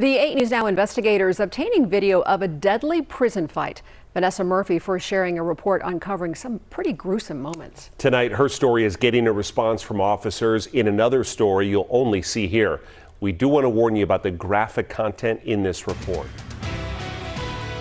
The 8 News Now investigators obtaining video of a deadly prison fight. Vanessa Murphy first sharing a report uncovering some pretty gruesome moments. Tonight, her story is getting a response from officers in another story you'll only see here. We do want to warn you about the graphic content in this report.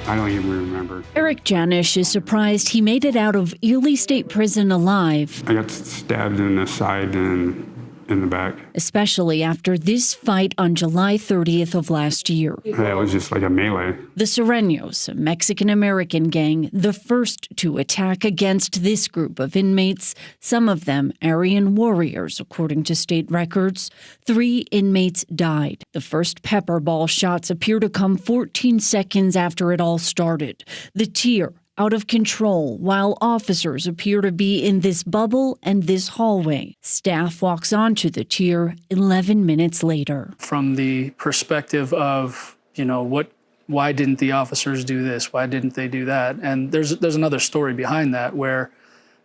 I don't even remember. Eric Janish is surprised he made it out of Ely State Prison alive. I got stabbed in the side and in the back. Especially after this fight on July 30th of last year. It was just like a melee. The Sureños, a Mexican-American gang, the first to attack against this group of inmates, some of them Aryan warriors, according to state records. 3 inmates died. The first pepper ball shots appear to come 14 seconds after it all started. The tear out of control, while officers appear to be in this bubble and this hallway. Staff walks onto the tier 11 minutes later. From the perspective of, why didn't the officers do this? Why didn't they do that? And there's another story behind that where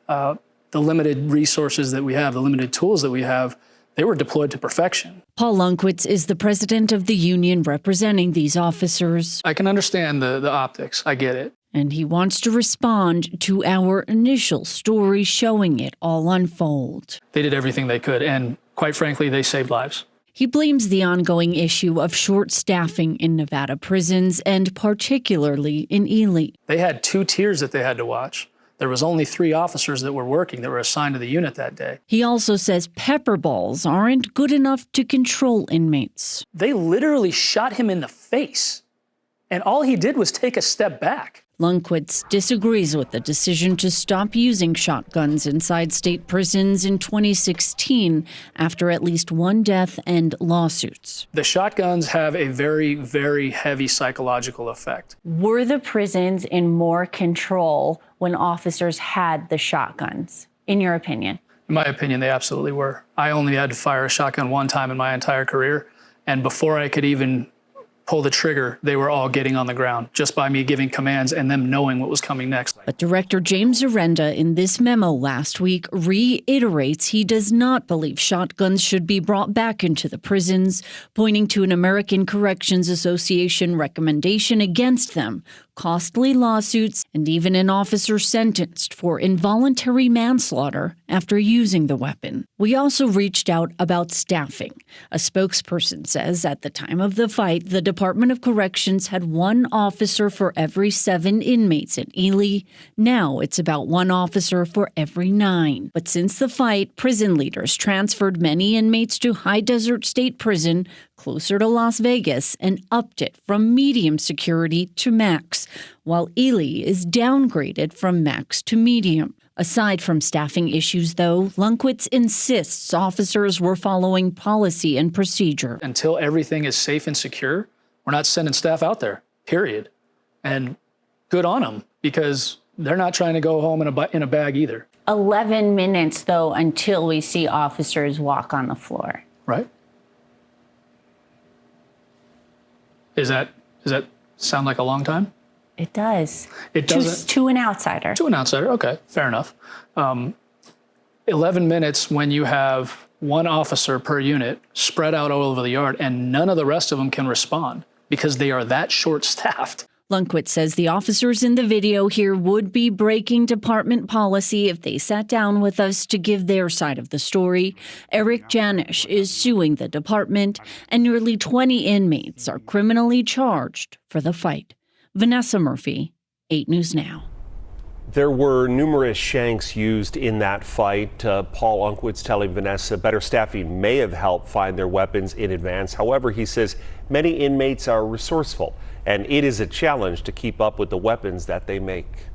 the limited resources that we have, the limited tools that we have, they were deployed to perfection. Paul Lunkwitz is the president of the union representing these officers. I can understand the optics. I get it. And he wants to respond to our initial story showing it all unfold. They did everything they could, and quite frankly, they saved lives. He blames the ongoing issue of short staffing in Nevada prisons, and particularly in Ely. They had 2 tiers that they had to watch. There was only 3 officers that were working that were assigned to the unit that day. He also says pepper balls aren't good enough to control inmates. They literally shot him in the face, and all he did was take a step back. Lunkwitz disagrees with the decision to stop using shotguns inside state prisons in 2016 after at least 1 death and lawsuits. The shotguns have a very, very heavy psychological effect. Were the prisons in more control when officers had the shotguns, in your opinion? In my opinion, they absolutely were. I only had to fire a shotgun 1 time in my entire career, and before I could even pull the trigger, they were all getting on the ground just by me giving commands and them knowing what was coming next. But Director James Arenda in this memo last week reiterates he does not believe shotguns should be brought back into the prisons, pointing to an American Corrections Association recommendation against them, costly lawsuits, and even an officer sentenced for involuntary manslaughter after using the weapon. We also reached out about staffing. A spokesperson says at the time of the fight, the Department of Corrections had 1 officer for every 7 inmates at Ely. Now it's about 1 officer for every 9. But since the fight, prison leaders transferred many inmates to High Desert State Prison, closer to Las Vegas, and upped it from medium security to max, while Ely is downgraded from max to medium. Aside from staffing issues, though, Lunkwitz insists officers were following policy and procedure. Until everything is safe and secure, we're not sending staff out there, period. And good on them, because they're not trying to go home in a bag either. 11 minutes, though, until we see officers walk on the floor. Right? Does that sound like a long time? It does. It doesn't. To an outsider. To an outsider, okay, fair enough. 11 minutes when you have 1 officer per unit spread out all over the yard and none of the rest of them can respond because they are that short-staffed. Lunkwitz says the officers in the video here would be breaking department policy if they sat down with us to give their side of the story. Eric Janish is suing the department, and nearly 20 inmates are criminally charged for the fight. Vanessa Murphy, 8 News Now. There were numerous shanks used in that fight. Paul Lunkwitz telling Vanessa better staffing may have helped find their weapons in advance. However, he says many inmates are resourceful, and it is a challenge to keep up with the weapons that they make.